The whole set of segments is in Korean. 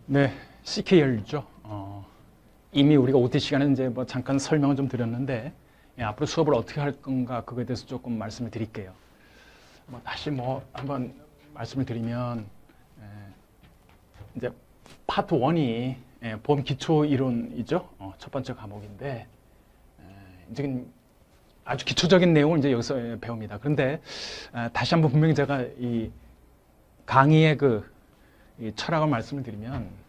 네, CKLU죠. 이미 우리가 OT 시간에 이제 뭐 잠깐 설명을 좀 드렸는데, 앞으로 수업을 어떻게 할 건가 그거에 대해서 조금 말씀을 드릴게요. 다시 한번 말씀을 드리면, 이제 파트 1이 보험 기초 이론이죠. 첫 번째 과목인데, 이제 아주 기초적인 내용을 이제 여기서 배웁니다. 그런데 다시 한번 분명히 제가 이 강의의 이 철학을 말씀을 드리면,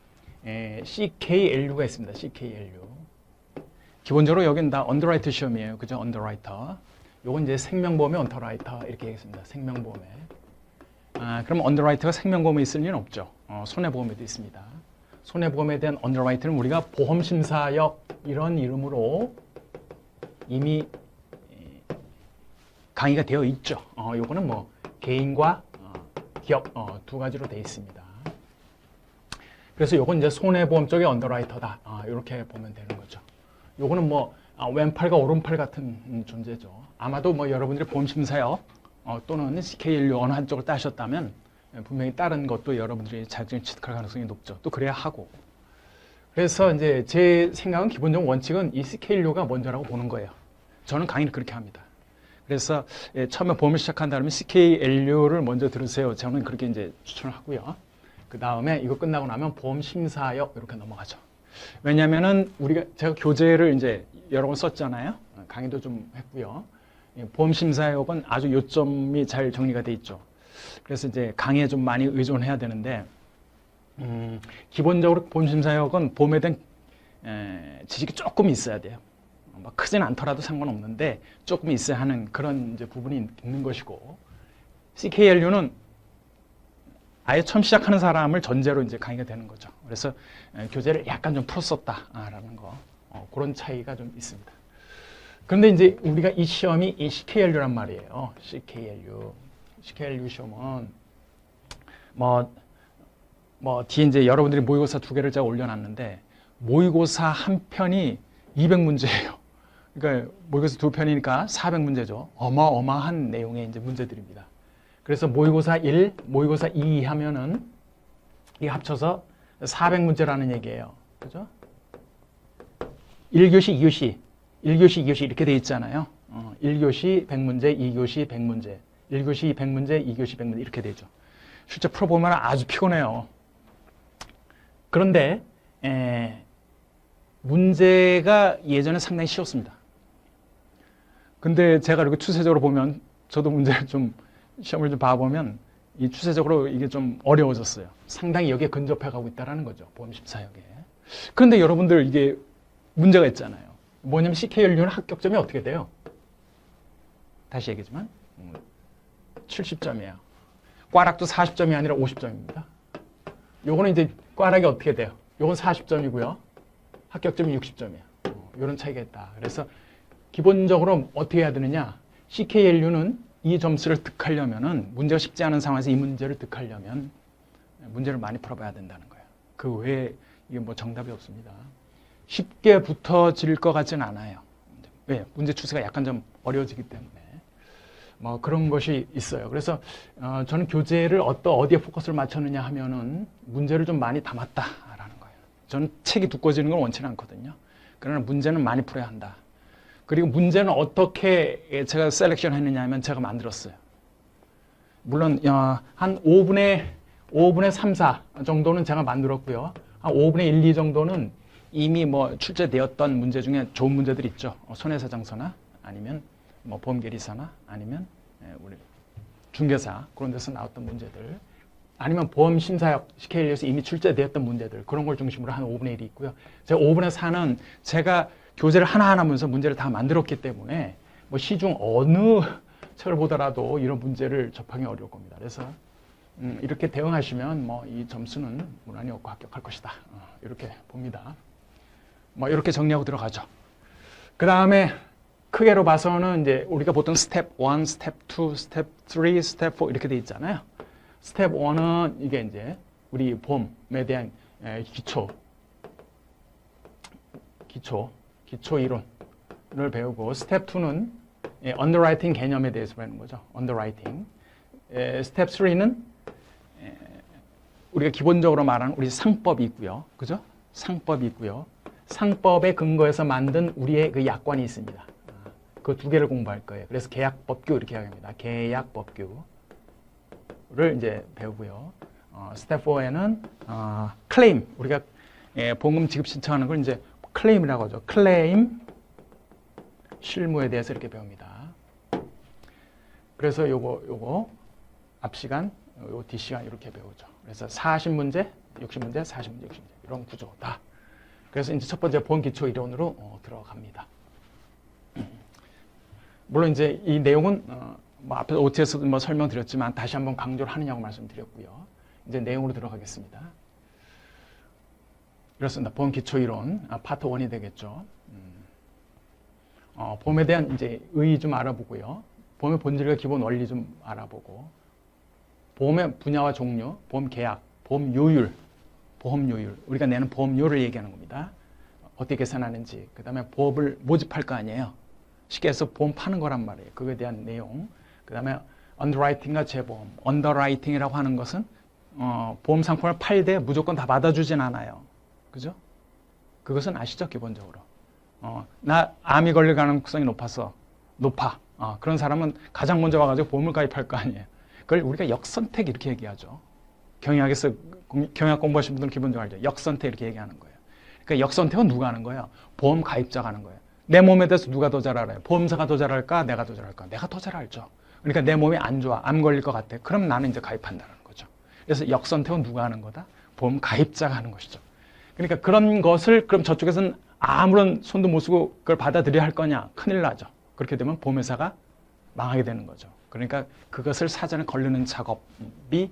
CKLU가 있습니다. CKLU. 기본적으로 여기는 다 언더라이터 시험이에요. 그죠? 언더라이터. 요건 이제 생명보험의 언더라이터 이렇게 하겠습니다. 생명보험에. 그럼 언더라이터가 생명보험에 있을 리는 없죠. 손해보험에도 있습니다. 손해보험에 대한 언더라이터는 우리가 보험심사역 이런 이름으로 이미 강의가 되어 있죠. 요거는 뭐 개인과 기업 두 가지로 되어 있습니다. 그래서 요건 이제 손해보험 쪽의 언더라이터다. 이렇게 보면 되는 거죠. 요거는 왼팔과 오른팔 같은 존재죠. 아마도 여러분들이 보험심사역 또는 CKLU 어느 한쪽을 따셨다면 분명히 다른 것도 여러분들이 자격증을 취득할 가능성이 높죠. 또 그래야 하고. 그래서 이제 제 생각은 기본적 원칙은 이 CKLU가 먼저라고 보는 거예요. 저는 강의를 그렇게 합니다. 그래서 처음에 보험을 시작한다 그러면 CKLU를 먼저 들으세요. 저는 그렇게 이제 추천을 하고요. 그 다음에 이거 끝나고 나면 보험심사역 이렇게 넘어가죠. 왜냐면은 제가 교재를 이제 여러 번 썼잖아요. 강의도 좀 했고요. 보험심사역은 아주 요점이 잘 정리가 돼 있죠. 그래서 이제 강의에 좀 많이 의존해야 되는데, 기본적으로 보험심사역은 보험에 대한 지식이 조금 있어야 돼요. 크진 않더라도 상관없는데 조금 있어야 하는 그런 이제 부분이 있는 것이고, CKLU는 아예 처음 시작하는 사람을 전제로 이제 강의가 되는 거죠. 그래서 교재를 약간 좀 풀었었다라는 거, 그런 차이가 좀 있습니다. 그런데 이제 우리가 이 시험이 이 CKLU란 말이에요. CKLU 시험은 뒤에 이제 여러분들이 모의고사 2개를 제가 올려놨는데, 모의고사 한 편이 200문제예요. 그러니까 모의고사 2편이니까 400문제죠. 어마어마한 내용의 이제 문제들입니다. 그래서 모의고사 1, 모의고사 2 하면은 이 합쳐서 400문제라는 얘기예요. 그죠? 1교시, 2교시, 1교시, 2교시 이렇게 돼 있잖아요. 1교시 100문제, 2교시 100문제, 1교시 100문제, 2교시 100문제 이렇게 되죠. 실제 풀어보면 아주 피곤해요. 그런데 문제가 예전에 상당히 쉬웠습니다. 근데 제가 이렇게 추세적으로 보면, 저도 문제를 시험을 좀 봐보면 이 추세적으로 이게 좀 어려워졌어요. 상당히 여기에 근접해 가고 있다는 거죠. 보험심사역에. 그런데 여러분들 이게 문제가 있잖아요. 뭐냐면 CKLU는 합격점이 어떻게 돼요? 다시 얘기지만 70점이에요. 꽈락도 40점이 아니라 50점입니다. 요거는 이제 꽈락이 어떻게 돼요? 요건 40점이고요. 합격점이 60점이에요. 이런 차이가 있다. 그래서 기본적으로 어떻게 해야 되느냐? CKLU는 이 점수를 득하려면은, 문제가 쉽지 않은 상황에서 이 문제를 득하려면 문제를 많이 풀어봐야 된다는 거예요. 그 외에 이게 정답이 없습니다. 쉽게 붙어질 것 같지는 않아요. 왜? 문제 추세가 약간 좀 어려워지기 때문에. 그런 것이 있어요. 그래서 저는 교재를 어디에 포커스를 맞췄느냐 하면은 문제를 좀 많이 담았다라는 거예요. 저는 책이 두꺼워지는 건 원치는 않거든요. 그러나 문제는 많이 풀어야 한다. 그리고 문제는 어떻게 제가 셀렉션 했느냐 하면 제가 만들었어요. 물론 한 5분의 3, 4 정도는 제가 만들었고요. 한 5분의 1, 2 정도는 이미 출제되었던 문제 중에 좋은 문제들 있죠. 손해사정서나 아니면 보험계리사나 아니면 우리 중개사 그런 데서 나왔던 문제들, 아니면 보험심사역 CKLU에서 이미 출제되었던 문제들, 그런 걸 중심으로 한 5분의 1이 있고요. 제가 5분의 4는 제가 교재를 하나하나 하면서 문제를 다 만들었기 때문에 시중 어느 책을 보더라도 이런 문제를 접하기 어려울 겁니다. 그래서 이렇게 대응하시면 이 점수는 무난히 얻고 합격할 것이다. 이렇게 봅니다. 이렇게 정리하고 들어가죠. 그 다음에 크게로 봐서는 이제 우리가 보통 스텝 1, 스텝 2, 스텝 3, 스텝 4 이렇게 돼 있잖아요. 스텝 1은 이게 이제 우리 보험에 대한 기초 이론을 배우고, 스텝 2는 언더라이팅 개념에 대해서 배우는 거죠. 언더라이팅. 스텝 3는 우리가 기본적으로 말하는 우리 상법이 있고요. 그죠? 상법이 있고요. 상법에 근거해서 만든 우리의 그 약관이 있습니다. 그 두 개를 공부할 거예요. 그래서 계약법규 이렇게 이야기합니다. 계약법규를 이제 배우고요. 스텝 4에는 클레임, 우리가 보험금 지급 신청하는 걸 이제 클레임이라고 하죠. 클레임 실무에 대해서 이렇게 배웁니다. 그래서 요거 앞 시간, 요 뒷 시간 이렇게 배우죠. 그래서 40문제, 60문제, 40문제, 60문제 이런 구조다. 그래서 이제 첫 번째 보험 기초 이론으로 들어갑니다. 물론 이제 이 내용은 뭐 앞에서 OT에서도 뭐 설명드렸지만 다시 한번 강조를 하느냐고 말씀드렸고요. 이제 내용으로 들어가겠습니다. 그렇습니다. 보험 기초 이론 파트 1이 되겠죠. 보험에 대한 이제 의의 좀 알아보고요. 보험의 본질과 기본 원리 좀 알아보고, 보험의 분야와 종류, 보험 계약, 보험 요율, 우리가 내는 보험료를 얘기하는 겁니다. 어떻게 계산하는지, 그 다음에 보험을 모집할 거 아니에요. 쉽게 해서 보험 파는 거란 말이에요. 그거에 대한 내용. 그 다음에 언더라이팅과 재보험. 언더라이팅이라고 하는 것은 보험 상품을 팔 때 무조건 다 받아주진 않아요. 그죠? 그것은 아시죠? 기본적으로. 나 암이 걸릴 가능성이 높아. 그런 사람은 가장 먼저 와가지고 보험을 가입할 거 아니에요. 그걸 우리가 역선택 이렇게 얘기하죠. 경영학 공부하신 분들은 기본적으로 알죠. 역선택 이렇게 얘기하는 거예요. 그러니까 역선택은 누가 하는 거예요? 보험 가입자가 하는 거예요. 내 몸에 대해서 누가 더 잘 알아요? 보험사가 더 잘 알까? 내가 더 잘 알까? 내가 더 잘 알죠. 그러니까 내 몸이 안 좋아. 암 걸릴 것 같아. 그럼 나는 이제 가입한다는 거죠. 그래서 역선택은 누가 하는 거다? 보험 가입자가 하는 것이죠. 그러니까 그런 것을 그럼 저쪽에서는 아무런 손도 못 쓰고 그걸 받아들여야 할 거냐? 큰일 나죠. 그렇게 되면 보험회사가 망하게 되는 거죠. 그러니까 그것을 사전에 걸르는 작업이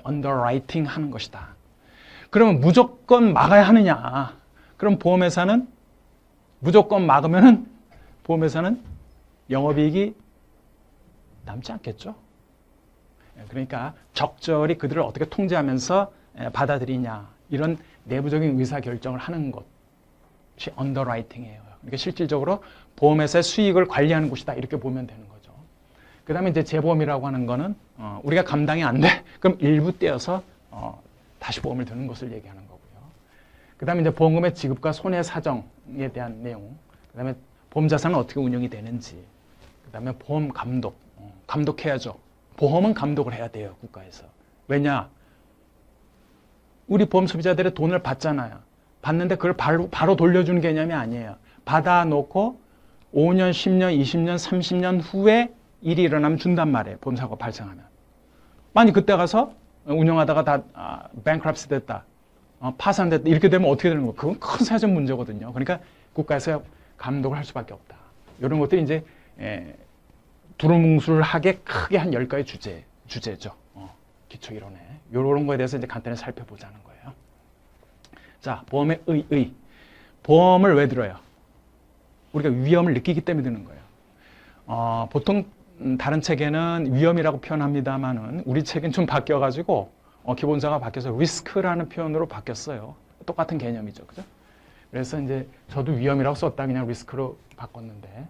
언더라이팅 하는 것이다. 그러면 무조건 막아야 하느냐? 그럼 보험회사는 무조건 막으면은 보험회사는 영업이익이 남지 않겠죠. 그러니까 적절히 그들을 어떻게 통제하면서 받아들이냐, 이런 내부적인 의사결정을 하는 것이 언더라이팅이에요. 그러니까 실질적으로 보험회사의 수익을 관리하는 곳이다, 이렇게 보면 되는 거죠. 그 다음에 이제 재보험이라고 하는 거는 우리가 감당이 안 돼, 그럼 일부 떼어서 다시 보험을 드는 것을 얘기하는 거고요. 그 다음에 이제 보험금의 지급과 손해 사정에 대한 내용, 그 다음에 보험 자산은 어떻게 운영이 되는지, 그 다음에 보험 감독, 감독해야죠. 보험은 감독을 해야 돼요, 국가에서. 왜냐? 우리 보험 소비자들의 돈을 받잖아요. 받는데 그걸 바로 돌려주는 개념이 아니에요. 받아놓고 5년, 10년, 20년, 30년 후에 일이 일어나면 준단 말이에요. 보험사고가 발생하면. 만약 그때 가서 운영하다가 다 bankruptcy 됐다, 파산됐다, 이렇게 되면 어떻게 되는 거예요? 그건 큰 사회적 문제거든요. 그러니까 국가에서 감독을 할 수밖에 없다. 이런 것들이 이제 두루뭉술하게 크게 한 10가지 주제죠. 기초 이론에. 이런 거에 대해서 이제 간단히 살펴보자는 거예요. 자, 보험의 의. 보험을 왜 들어요? 우리가 위험을 느끼기 때문에 드는 거예요. 보통 다른 책에는 위험이라고 표현합니다만은 우리 책은 좀 바뀌어가지고 기본사가 바뀌어서 리스크라는 표현으로 바뀌었어요. 똑같은 개념이죠, 그죠? 그래서 이제 저도 위험이라고 썼다 그냥 리스크로 바꿨는데,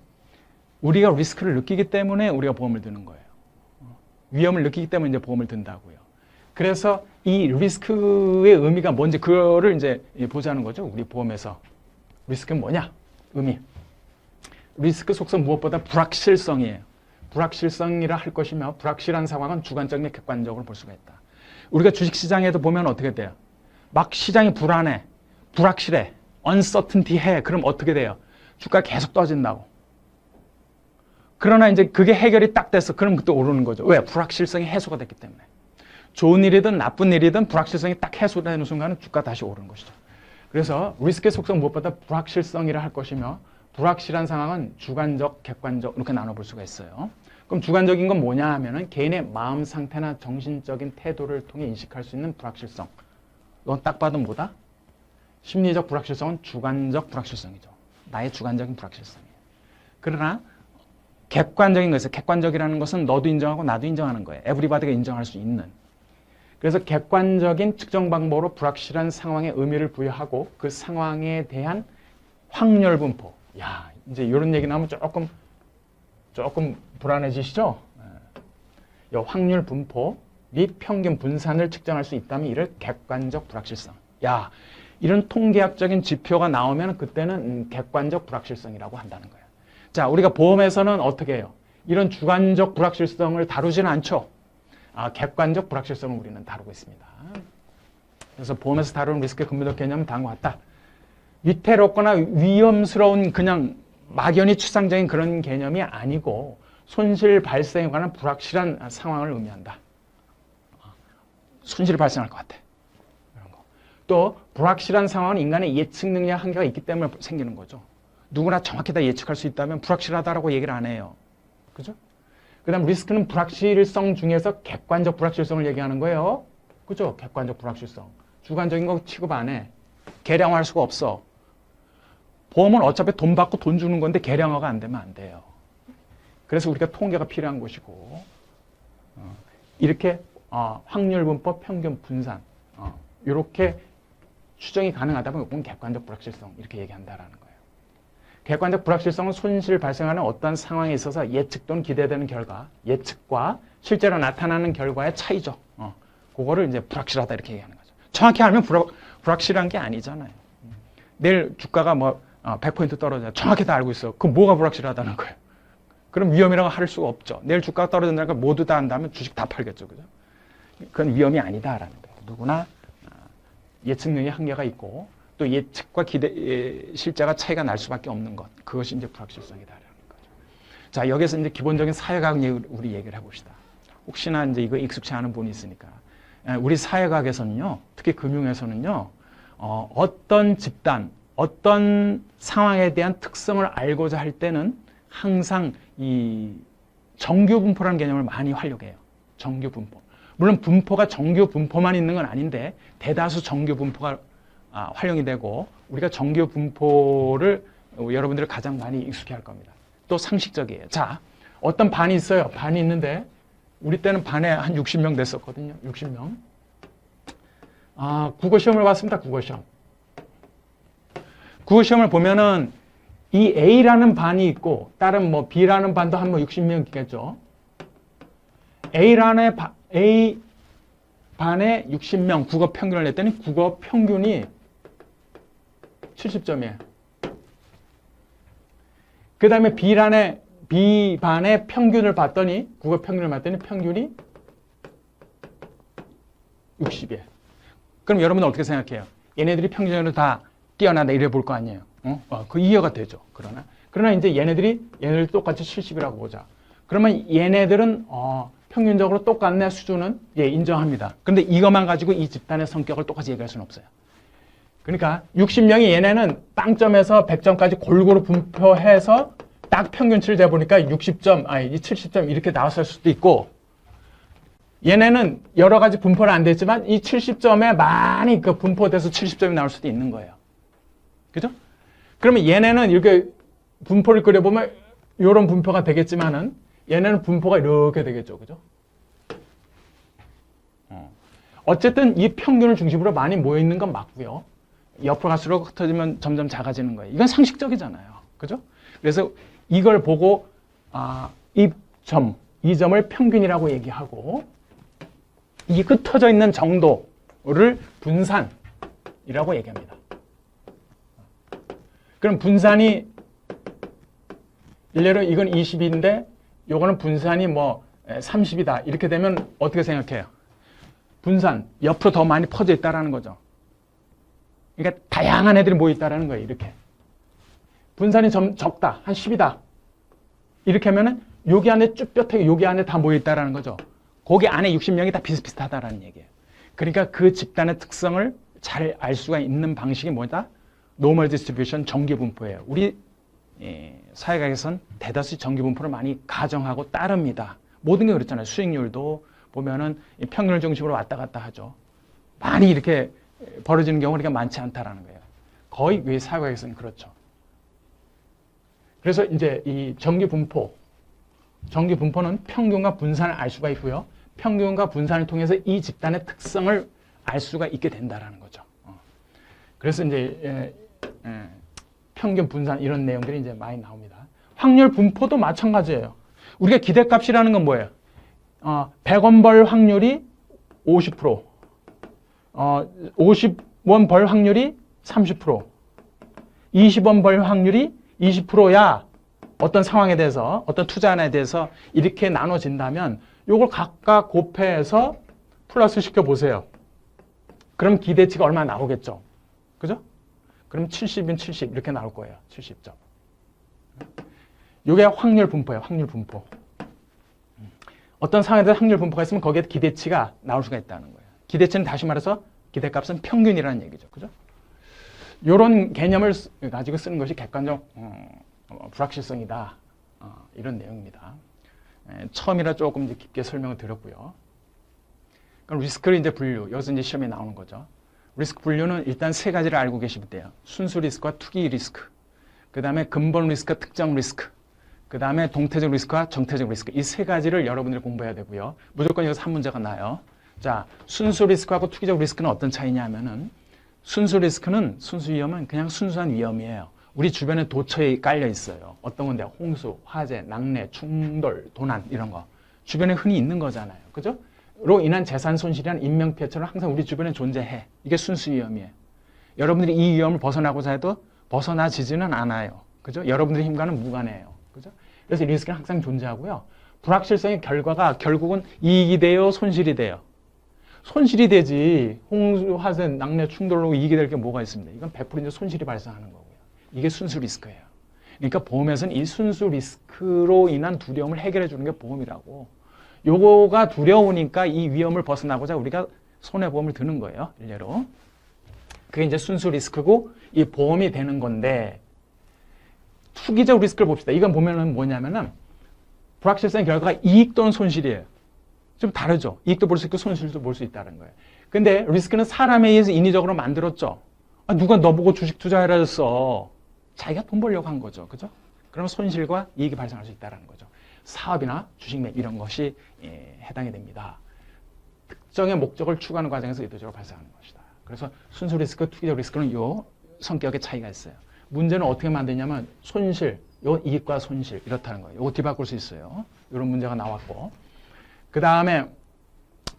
우리가 리스크를 느끼기 때문에 우리가 보험을 드는 거예요. 위험을 느끼기 때문에 이제 보험을 든다고요. 그래서 이 리스크의 의미가 뭔지 그거를 이제 보자는 거죠. 우리 보험에서 리스크는 뭐냐? 의미. 리스크 속성 무엇보다 불확실성이에요. 불확실성이라 할 것이며, 불확실한 상황은 주관적인 객관적으로 볼 수가 있다. 우리가 주식시장에도 보면 어떻게 돼요? 막 시장이 불안해, 불확실해, uncertainty해. 그럼 어떻게 돼요? 주가 계속 떠진다고. 그러나 이제 그게 해결이 딱 됐어. 그럼 그때 오르는 거죠. 왜? 불확실성이 해소가 됐기 때문에. 좋은 일이든 나쁜 일이든 불확실성이 딱 해소되는 순간은 주가 다시 오르는 것이죠. 그래서 리스크의 속성 무엇보다 불확실성이라 할 것이며, 불확실한 상황은 주관적, 객관적 이렇게 나눠볼 수가 있어요. 그럼 주관적인 건 뭐냐 하면은 개인의 마음 상태나 정신적인 태도를 통해 인식할 수 있는 불확실성. 이건 딱 봐도 뭐다? 심리적 불확실성은 주관적 불확실성이죠. 나의 주관적인 불확실성이에요. 그러나 객관적인 것은, 객관적이라는 것은 너도 인정하고 나도 인정하는 거예요. 에브리바디가 인정할 수 있는. 그래서 객관적인 측정 방법으로 불확실한 상황에 의미를 부여하고 그 상황에 대한 확률 분포. 야, 이제 이런 얘기 나오면 조금 불안해지시죠? 이 확률 분포, 및 평균 분산을 측정할 수 있다면 이를 객관적 불확실성. 야, 이런 통계학적인 지표가 나오면 그때는 객관적 불확실성이라고 한다는 거예요. 자, 우리가 보험에서는 어떻게 해요? 이런 주관적 불확실성을 다루지는 않죠. 객관적 불확실성을 우리는 다루고 있습니다. 그래서 보험에서 다루는 리스크 근본적 개념은 다음과 같다. 위태롭거나 위험스러운 그냥 막연히 추상적인 그런 개념이 아니고 손실 발생에 관한 불확실한 상황을 의미한다. 손실이 발생할 것 같아. 이런 거. 또 불확실한 상황은 인간의 예측 능력 한계가 있기 때문에 생기는 거죠. 누구나 정확히 다 예측할 수 있다면 불확실하다라고 얘기를 안 해요. 그죠? 그 다음 리스크는 불확실성 중에서 객관적 불확실성을 얘기하는 거예요. 그죠? 객관적 불확실성. 주관적인 거 취급 안 해. 계량화할 수가 없어. 보험은 어차피 돈 받고 돈 주는 건데 계량화가 안 되면 안 돼요. 그래서 우리가 통계가 필요한 것이고 이렇게 확률 분포, 평균 분산 이렇게 추정이 가능하다면 이건 객관적 불확실성 이렇게 얘기한다라는 거예요. 객관적 불확실성은 손실 발생하는 어떤 상황에 있어서 예측 또는 기대되는 결과, 예측과 실제로 나타나는 결과의 차이죠. 그거를 이제 불확실하다 이렇게 얘기하는 거죠. 정확히 알면 불확실한 게 아니잖아요. 내일 주가가 뭐 100포인트 떨어져요. 정확히 다 알고 있어. 그럼 뭐가 불확실하다는 거예요. 그럼 위험이라고 할 수가 없죠. 내일 주가가 떨어진다니까 모두 다 한다면 주식 다 팔겠죠. 그죠? 그건 위험이 아니다라는 거예요. 누구나 예측 능력의 한계가 있고 또 예측과 실제가 차이가 날 수밖에 없는 것. 그것이 이제 불확실성이다라는 거죠. 자, 여기서 이제 기본적인 사회과학 우리 얘기를 해봅시다. 혹시나 이제 이거 익숙치 않은 분이 있으니까. 우리 사회과학에서는요, 특히 금융에서는요, 어떤 집단, 어떤 상황에 대한 특성을 알고자 할 때는 항상 이 정규 분포라는 개념을 많이 활용해요. 정규 분포. 물론 분포가 정규 분포만 있는 건 아닌데 대다수 정규 분포가 활용이 되고 우리가 정규 분포를 여러분들이 가장 많이 익숙해 할 겁니다. 또 상식적이에요. 자, 어떤 반이 있어요. 반이 있는데 우리 때는 반에 한 60명 됐었거든요. 60명. 국어 시험을 봤습니다. 국어 시험. 국어 시험을 보면은 이 A라는 반이 있고 다른 뭐 B라는 반도 한 뭐 60명 있겠죠. A 반에 60명 국어 평균을 냈더니 국어 평균이 70점이에요. 그 다음에 B 반의 평균을 봤더니 국어 평균을 봤더니 평균이 60이에요. 그럼 여러분은 어떻게 생각해요? 얘네들이 평균으로 다 뛰어나다 이래 볼 거 아니에요. 그 이해가 되죠. 그러나 이제 얘네들이 똑같이 70이라고 보자. 그러면 얘네들은 평균적으로 똑같네 수준은 인정합니다. 그런데 이것만 가지고 이 집단의 성격을 똑같이 얘기할 수는 없어요. 그러니까 60명이 얘네는 빵점에서 100점까지 골고루 분포해서 딱 평균치를 재보니까 60점, 70점 이렇게 나왔을 수도 있고 얘네는 여러 가지 분포는 안 됐지만 이 70점에 많이 그 분포돼서 70점이 나올 수도 있는 거예요. 그죠? 그러면 얘네는 이렇게 분포를 그려보면 이런 분포가 되겠지만은 얘네는 분포가 이렇게 되겠죠. 그죠? 어쨌든 이 평균을 중심으로 많이 모여있는 건 맞고요. 옆으로 갈수록 흩어지면 점점 작아지는 거예요. 이건 상식적이잖아요. 그죠? 그래서 이걸 보고 이 점을 평균이라고 얘기하고 이 흩어져 있는 정도를 분산이라고 얘기합니다. 그럼 분산이 일례로 이건 20인데 요거는 분산이 뭐 30이다. 이렇게 되면 어떻게 생각해요? 분산, 옆으로 더 많이 퍼져 있다라는 거죠. 그러니까 다양한 애들이 모여 있다라는 거예요. 이렇게. 분산이 적다. 한 10이다. 이렇게 하면은 여기 안에 쭈뼛하게 여기 안에 다 모여 있다라는 거죠. 거기 안에 60명이 다 비슷비슷하다라는 얘기예요. 그러니까 그 집단의 특성을 잘 알 수가 있는 방식이 뭐다? 노멀 디스트리뷰션 정규 분포예요. 우리 사회학에서는 대다수 정규 분포를 많이 가정하고 따릅니다. 모든 게 그렇잖아요. 수익률도 보면은 평균을 중심으로 왔다 갔다 하죠. 많이 이렇게 벌어지는 경우가 그렇게 많지 않다라는 거예요. 거의 우리 사회학에서는 그렇죠. 그래서 이제 이 정규 분포는 평균과 분산을 알 수가 있고요. 평균과 분산을 통해서 이 집단의 특성을 알 수가 있게 된다라는 거죠. 그래서 이제 평균 분산 이런 내용들이 이제 많이 나옵니다. 확률 분포도 마찬가지예요. 우리가 기대값이라는 건 뭐예요? 100원 벌 확률이 50%, 50원 벌 확률이 30%, 20원 벌 확률이 20%야. 어떤 상황에 대해서, 어떤 투자 하나에 대해서 이렇게 나눠진다면 이걸 각각 곱해서 플러스 시켜보세요. 그럼 기대치가 얼마 나오겠죠? 그죠? 그럼 70인 70 이렇게 나올 거예요. 70점. 이게 확률 분포예요. 확률 분포. 어떤 상황에 대해서 확률 분포가 있으면 거기에 기대치가 나올 수가 있다는 거예요. 기대치는 다시 말해서 기대값은 평균이라는 얘기죠. 그죠? 이런 개념을 가지고 쓰는 것이 객관적 불확실성이다. 이런 내용입니다. 처음이라 조금 이제 깊게 설명을 드렸고요. 그럼 리스크를 이제 분류. 여기서 이제 시험에 나오는 거죠. 리스크 분류는 일단 세 가지를 알고 계시면 돼요. 순수 리스크와 투기 리스크. 그 다음에 근본 리스크와 특정 리스크. 그 다음에 동태적 리스크와 정태적 리스크. 이 세 가지를 여러분들이 공부해야 되고요. 무조건 여기서 한 문제가 나요. 자, 순수 리스크하고 투기적 리스크는 어떤 차이냐 하면은 순수 리스크는, 순수 위험은 그냥 순수한 위험이에요. 우리 주변에 도처에 깔려 있어요. 어떤 건데? 홍수, 화재, 낙뢰, 충돌, 도난 이런 거. 주변에 흔히 있는 거잖아요. 그죠? 로 인한 재산 손실이란 인명피해처럼 항상 우리 주변에 존재해. 이게 순수 위험이에요. 여러분들이 이 위험을 벗어나고자 해도 벗어나지지는 않아요. 그죠? 여러분들의 힘과는 무관해요. 그죠? 그래서 리스크는 항상 존재하고요. 불확실성의 결과가 결국은 이익이 돼요, 손실이 돼요. 손실이 되지. 홍수, 화재, 낙뢰, 충돌로 이익이 될 게 뭐가 있습니다. 이건 100% 이제 손실이 발생하는 거고요. 이게 순수 리스크예요. 그러니까 보험에서는 이 순수 리스크로 인한 두려움을 해결해 주는 게 보험이라고. 요거가 두려우니까 이 위험을 벗어나고자 우리가 손해보험을 드는 거예요. 일례로. 그게 이제 순수 리스크고 이 보험이 되는 건데, 투기적 리스크를 봅시다. 이건 보면은 뭐냐면은 불확실성의 결과가 이익 또는 손실이에요. 좀 다르죠. 이익도 볼 수 있고 손실도 볼 수 있다는 거예요. 근데 리스크는 사람에 의해서 인위적으로 만들었죠. 누가 너보고 주식 투자해라 했어. 자기가 돈 벌려고 한 거죠. 그죠? 그러면 손실과 이익이 발생할 수 있다는 거죠. 사업이나 주식 매입 이런 것이 해당이 됩니다. 특정의 목적을 추구하는 과정에서 의도적으로 발생하는 것이다. 그래서 순수 리스크, 투기적 리스크는 이 성격의 차이가 있어요. 문제는 어떻게 만드냐면 손실, 요 이익과 손실 이렇다는 거예요. 이거 뒤바꿀 수 있어요. 이런 문제가 나왔고, 그 다음에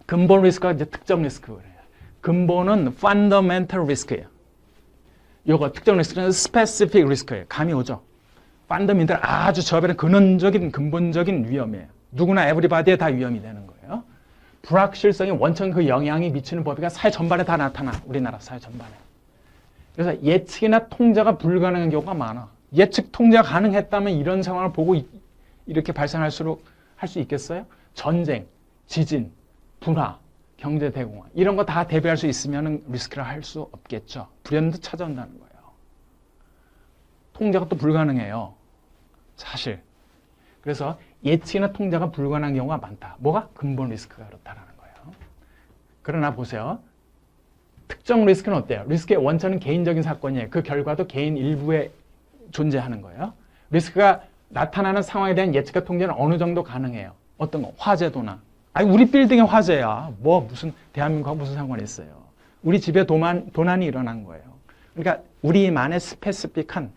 근본 리스크가 이제 특정 리스크예요. 근본은 fundamental risk예요. 요거 특정 리스크는 specific risk예요. 감이 오죠. 펀더멘탈 아주 저변의 근원적인 근본적인 위험이에요. 누구나 에브리바디에 다 위험이 되는 거예요. 불확실성이 원천 그 영향이 미치는 법이가 사회 전반에 다 나타나. 우리나라 사회 전반에. 그래서 예측이나 통제가 불가능한 경우가 많아. 예측 통제가 가능했다면 이런 상황을 보고 이렇게 발생할수록 할 수 있겠어요? 전쟁, 지진, 불화, 경제 대공황 이런 거 다 대비할 수 있으면 리스크를 할 수 없겠죠. 불현도 찾아온다는 거예요. 통제가 또 불가능해요. 사실. 그래서 예측이나 통제가 불가능한 경우가 많다. 뭐가? 근본 리스크가 그렇다는 거예요. 그러나 보세요. 특정 리스크는 어때요? 리스크의 원천은 개인적인 사건이에요. 그 결과도 개인 일부에 존재하는 거예요. 리스크가 나타나는 상황에 대한 예측과 통제는 어느 정도 가능해요. 어떤 거? 화재도나. 아니 우리 빌딩의 화재야. 뭐 무슨 대한민국하고 무슨 상관이 있어요. 우리 집에 도난이 일어난 거예요. 그러니까 우리만의 스페시픽한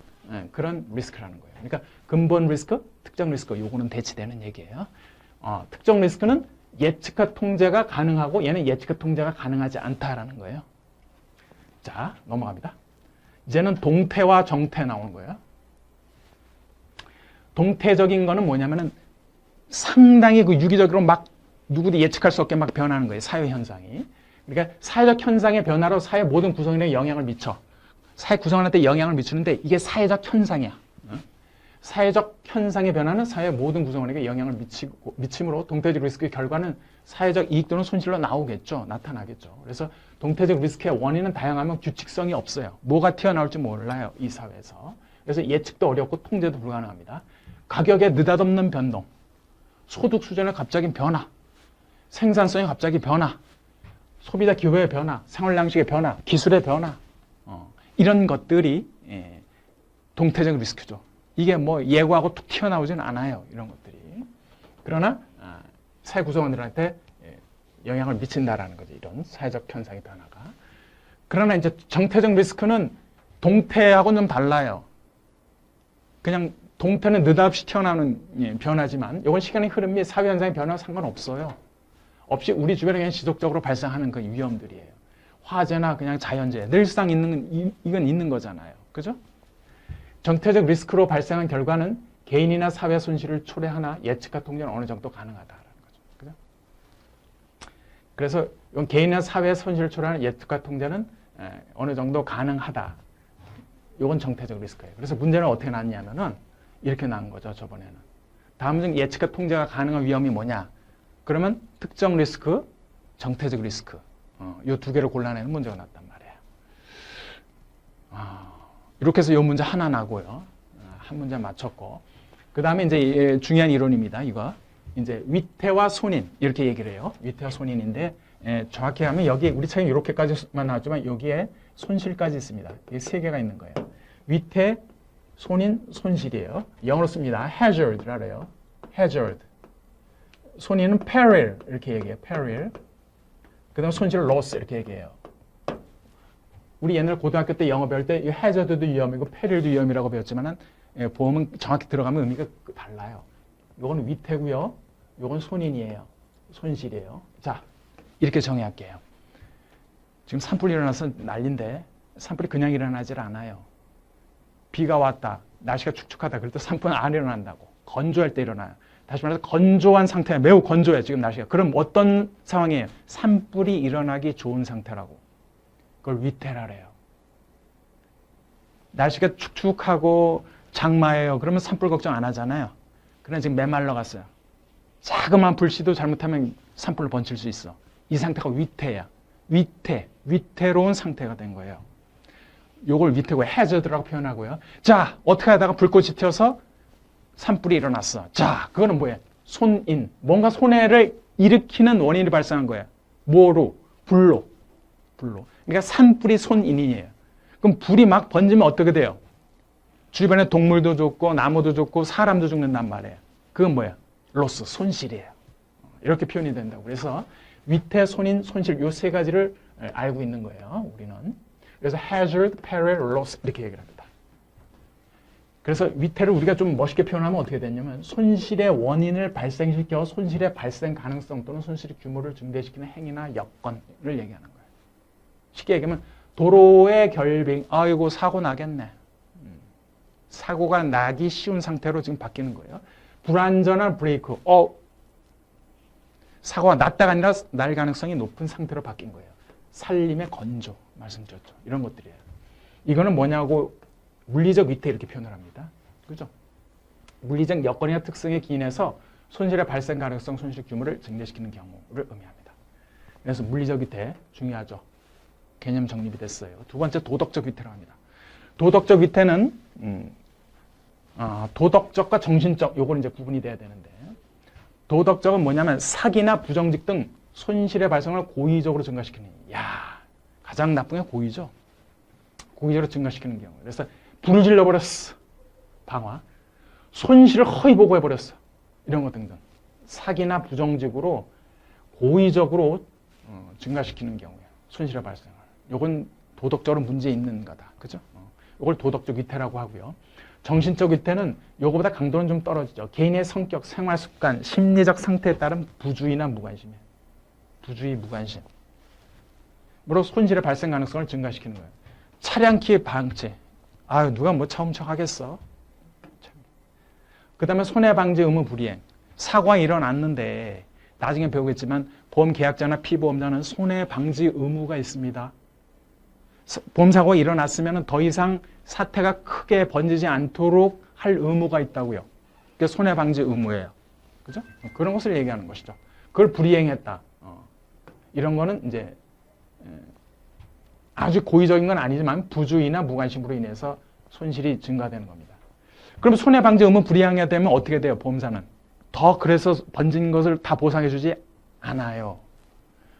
그런 리스크라는 거예요. 그러니까 근본 리스크, 특정 리스크 요거는 대치되는 얘기예요. 특정 리스크는 예측과 통제가 가능하고 얘는 예측과 통제가 가능하지 않다라는 거예요. 자, 넘어갑니다. 이제는 동태와 정태 나오는 거예요. 동태적인 거는 뭐냐면은 상당히 그 유기적으로 막 누구도 예측할 수 없게 막 변하는 거예요. 사회 현상이. 그러니까 사회적 현상의 변화로 사회 모든 구성원에 영향을 미쳐. 사회 구성원한테 영향을 미치는데 이게 사회적 현상이야. 사회적 현상의 변화는 사회 모든 구성원에게 영향을 미침으로 동태적 리스크의 결과는 사회적 이익 또는 손실로 나오겠죠. 나타나겠죠. 그래서 동태적 리스크의 원인은 다양하면 규칙성이 없어요. 뭐가 튀어나올지 몰라요. 이 사회에서. 그래서 예측도 어렵고 통제도 불가능합니다. 가격의 느닷없는 변동, 소득 수준의 갑자기 변화, 생산성의 갑자기 변화, 소비자 기호의 변화, 생활 양식의 변화, 기술의 변화 이런 것들이 동태적 리스크죠. 이게 뭐 예고하고 툭 튀어나오지는 않아요. 이런 것들이. 그러나 사회 구성원들한테 영향을 미친다라는 거죠. 이런 사회적 현상의 변화가. 그러나 이제 정태적 리스크는 동태하고는 좀 달라요. 그냥 동태는 느닷없이 튀어나오는 변화지만 이건 시간의 흐름 및 사회 현상의 변화와 상관없어요. 없이 우리 주변에 그냥 지속적으로 발생하는 그 위험들이에요. 화재나 그냥 자연재해 늘상 있는 이건 있는 거잖아요. 그죠? 정태적 리스크로 발생한 결과는 개인이나 사회 손실을 초래하나 예측과 통제는 어느 정도 가능하다라는 거죠. 그죠? 그래서 이건 개인이나 사회 손실을 초래하는 예측과 통제는 어느 정도 가능하다. 이건 정태적 리스크예요. 그래서 문제는 어떻게 났냐면은 이렇게 나온 거죠. 저번에는. 다음 중 예측과 통제가 가능한 위험이 뭐냐? 그러면 특정 리스크, 정태적 리스크. 이 두 개를 골라내는 문제가 났단 말이에요. 이렇게 해서 이 문제 하나 나고요. 한 문제 맞췄고. 그 다음에 이제 중요한 이론입니다. 이거. 이제 위태와 손인. 이렇게 얘기를 해요. 위태와 손인인데, 정확히 하면 여기 우리 책에 이렇게까지만 나왔지만 여기에 손실까지 있습니다. 이게 세 개가 있는 거예요. 위태, 손인, 손실이에요. 영어로 씁니다. hazard라고 해요. hazard. 손인은 peril 이렇게 얘기해요. peril. 그 다음 손실을 loss 이렇게 얘기해요. 우리 옛날 고등학교 때 영어 배울 때 이 hazard도 위험이고 peril도 위험이라고 배웠지만은 보험은 정확히 들어가면 의미가 달라요. 요건 위태고요. 요건 손인이에요. 손실이에요. 자, 이렇게 정의할게요. 지금 산불이 일어나서 난리인데 산불이 그냥 일어나질 않아요. 비가 왔다. 날씨가 축축하다. 그럴 때 산불은 안 일어난다고. 건조할 때 일어나요. 다시 말해서 건조한 상태야. 매우 건조해 지금 날씨가. 그럼 어떤 상황이에요? 산불이 일어나기 좋은 상태라고. 그걸 위태라래요. 날씨가 축축하고 장마예요. 그러면 산불 걱정 안 하잖아요. 그러나 지금 메말라 갔어요. 자그마한 불씨도 잘못하면 산불을 번칠 수 있어. 이 상태가 위태야. 위태로운 상태가 된 거예요. 요걸 위태고 hazard라고 표현하고요. 자, 어떻게 하다가 불꽃이 튀어서 산불이 일어났어. 자, 그거는 뭐예요? 손인. 뭔가 손해를 일으키는 원인이 발생한 거예요. 뭐로? 불로. 그러니까 산불이 손인이에요. 그럼 불이 막 번지면 어떻게 돼요? 주변에 동물도 죽고 나무도 죽고 사람도 죽는단 말이에요. 그건 뭐예요? 로스, 손실이에요. 이렇게 표현이 된다고. 그래서 위태, 손인, 손실 이 세 가지를 알고 있는 거예요. 우리는. 그래서 hazard, peril, loss 이렇게 얘기를 합니다. 그래서 위태를 우리가 좀 멋있게 표현하면 어떻게 되냐면 손실의 원인을 발생시켜 손실의 발생 가능성 또는 손실의 규모를 증대시키는 행위나 여건을 얘기하는 거예요. 쉽게 얘기하면 도로의 결빙, 아이고 사고 나겠네. 사고가 나기 쉬운 상태로 지금 바뀌는 거예요. 불안전한 브레이크, 사고가 났다가 아니라 날 가능성이 높은 상태로 바뀐 거예요. 살림의 건조, 말씀드렸죠. 이런 것들이에요. 이거는 뭐냐고 물리적 위태 이렇게 표현을 합니다. 그죠? 물리적 여건이나 특성에 기인해서 손실의 발생 가능성, 손실 규모를 증대시키는 경우를 의미합니다. 그래서 물리적 위태 중요하죠. 개념 정립이 됐어요. 두 번째 도덕적 위태라고 합니다. 도덕적 위태는 도덕적과 정신적 요거는 이제 구분이 돼야 되는데 도덕적은 뭐냐면 사기나 부정직 등 손실의 발생을 고의적으로 증가시키는 가장 나쁜 게 고의죠. 고의적으로 증가시키는 경우. 그래서 불을 질러버렸어. 방화. 손실을 허위 보고해버렸어. 이런 것 등등. 사기나 부정직으로 고의적으로 증가시키는 경우예요. 손실의 발생을. 요건 도덕적으로 문제 있는 거다. 그죠? 요걸 도덕적 위태라고 하고요. 정신적 위태는 요거보다 강도는 좀 떨어지죠. 개인의 성격, 생활 습관, 심리적 상태에 따른 부주의나 무관심이에요. 부주의, 무관심. 으로 손실의 발생 가능성을 증가시키는 거예요. 차량 키의 방치. 누가 뭐 차 훔쳐가겠어. 그 다음에 손해방지 의무 불이행. 사고가 일어났는데 나중에 배우겠지만 보험 계약자나 피보험자는 손해방지 의무가 있습니다. 보험사고가 일어났으면 더 이상 사태가 크게 번지지 않도록 할 의무가 있다고요. 그게 손해방지 의무예요. 그죠? 그런 것을 얘기하는 것이죠. 그걸 불이행했다. 이런 거는 이제 아주 고의적인 건 아니지만 부주의나 무관심으로 인해서 손실이 증가되는 겁니다. 그럼 손해방지 의무 불이행해야 되면 어떻게 돼요? 보험사는 더 그래서 번진 것을 다 보상해주지 않아요.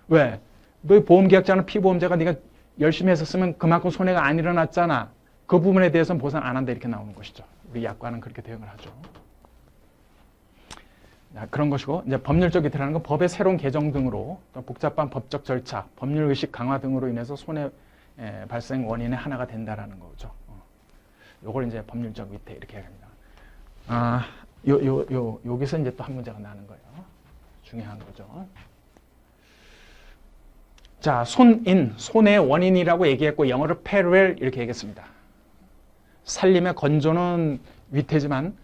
왜? 너 보험계약자는 피보험자가 네가 열심히 했었으면 그만큼 손해가 안 일어났잖아. 그 부분에 대해서는 보상 안 한다 이렇게 나오는 것이죠. 우리 약관은 그렇게 대응을 하죠. 그런 것이고 이제 법률적 위태라는 건 법의 새로운 개정 등으로 또 복잡한 법적 절차, 법률 의식 강화 등으로 인해서 손해 발생 원인의 하나가 된다라는 거죠. 요걸 이제 법률적 위태 이렇게 합니다. 여기서 이제 또 한 문제가 나는 거예요. 중요한 거죠. 자, 손인, 손의 원인이라고 얘기했고 영어로 peril 이렇게 얘기했습니다. 살림의 건조는 위태지만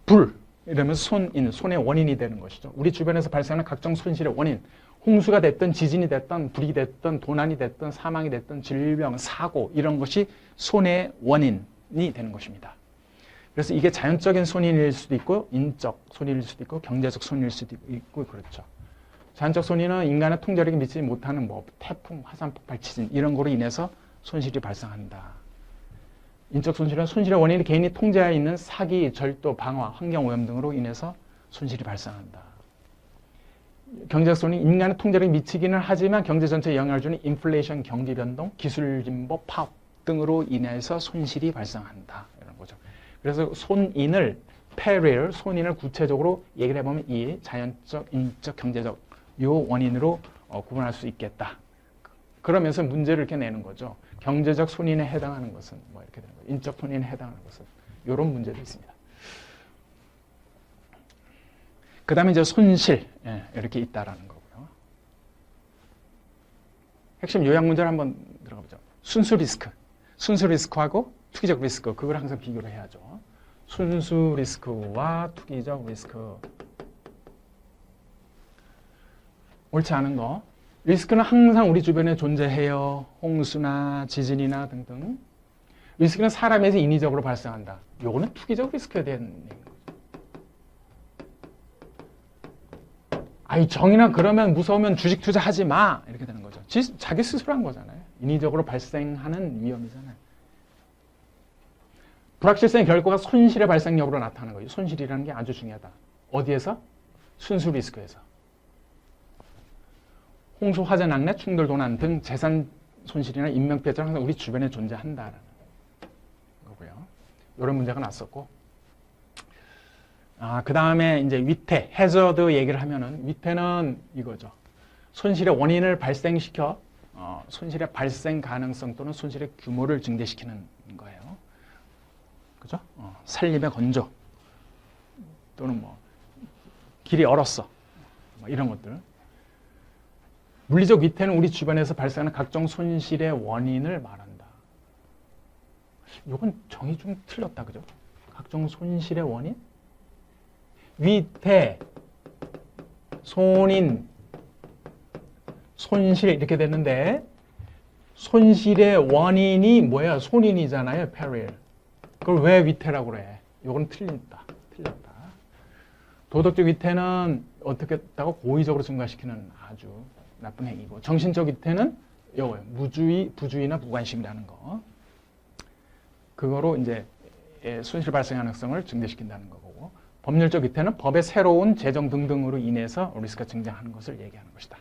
불 이러면 손인, 손의 원인이 되는 것이죠. 우리 주변에서 발생하는 각종 손실의 원인, 홍수가 됐든 지진이 됐든 불이 됐든 도난이 됐든 사망이 됐든 질병, 사고 이런 것이 손의 원인이 되는 것입니다. 그래서 이게 자연적인 손인일 수도 있고 인적 손인일 수도 있고 경제적 손인일 수도 있고 그렇죠. 자연적 손인은 인간의 통제력이 미치지 못하는 뭐 태풍, 화산 폭발, 지진 이런 거로 인해서 손실이 발생한다. 인적 손실은 손실의 원인이 개인이 통제하에 있는 사기, 절도, 방화, 환경오염 등으로 인해서 손실이 발생한다. 경제적 손익, 인간의 통제력이 미치기는 하지만 경제 전체에 영향을 주는 인플레이션, 경기 변동, 기술 진보, 파업 등으로 인해서 손실이 발생한다. 이런 거죠. 그래서 손인을 peril, 손인을 구체적으로 얘기를 해보면 이 자연적, 인적, 경제적 요 원인으로 구분할 수 있겠다. 그러면서 문제를 이렇게 내는 거죠. 경제적 손인에 해당하는 것은 뭐 이렇게 되는 거죠. 인적 손인에 해당하는 것은 이런 문제도 있습니다. 그 다음에 이제 손실 이렇게 있다라는 거고요. 핵심 요약 문제를 한번 들어가 보죠. 순수 리스크하고 투기적 리스크 그걸 항상 비교를 해야죠. 순수 리스크와 투기적 리스크. 옳지 않은 거. 리스크는 항상 우리 주변에 존재해요. 홍수나 지진이나 등등. 리스크는 사람에서 인위적으로 발생한다. 요거는 투기적 리스크에 대한 얘기입니다. 아이 정이나 그러면 무서우면 주식 투자하지 마 이렇게 되는 거죠. 자기 스스로 한 거잖아요. 인위적으로 발생하는 위험이잖아요. 불확실성의 결과가 손실의 발생 여부로 나타나는 거죠. 손실이라는 게 아주 중요하다. 어디에서? 순수 리스크에서. 홍수, 화재, 낙뢰, 충돌, 도난 등 재산 손실이나 인명피해자는 항상 우리 주변에 존재한다라는 거고요. 이런 문제가 났었고. 그 다음에 이제 위태, 해저드 얘기를 하면은 위태는 이거죠. 손실의 원인을 발생시켜 손실의 발생 가능성 또는 손실의 규모를 증대시키는 거예요. 그죠? 살림의 건조 또는 뭐 길이 얼었어. 뭐 이런 것들. 물리적 위태는 우리 주변에서 발생하는 각종 손실의 원인을 말한다. 이건 정의 좀 틀렸다. 그죠? 각종 손실의 원인? 위태, 손인, 손실 이렇게 됐는데 손실의 원인이 뭐야? 손인이잖아요. peril. 그걸 왜 위태라고 그래? 이건 틀렸다. 도덕적 위태는 어떻게 했다고 고의적으로 증가시키는 아주 나쁜 행위고 정신적 위태는 이거예요. 무주의, 부주의나 무관심이라는 거. 그거로 이제 손실 발생 가능성을 증대시킨다는 거고 법률적 위태는 법의 새로운 제정 등등으로 인해서 리스크가 증가하는 것을 얘기하는 것이다.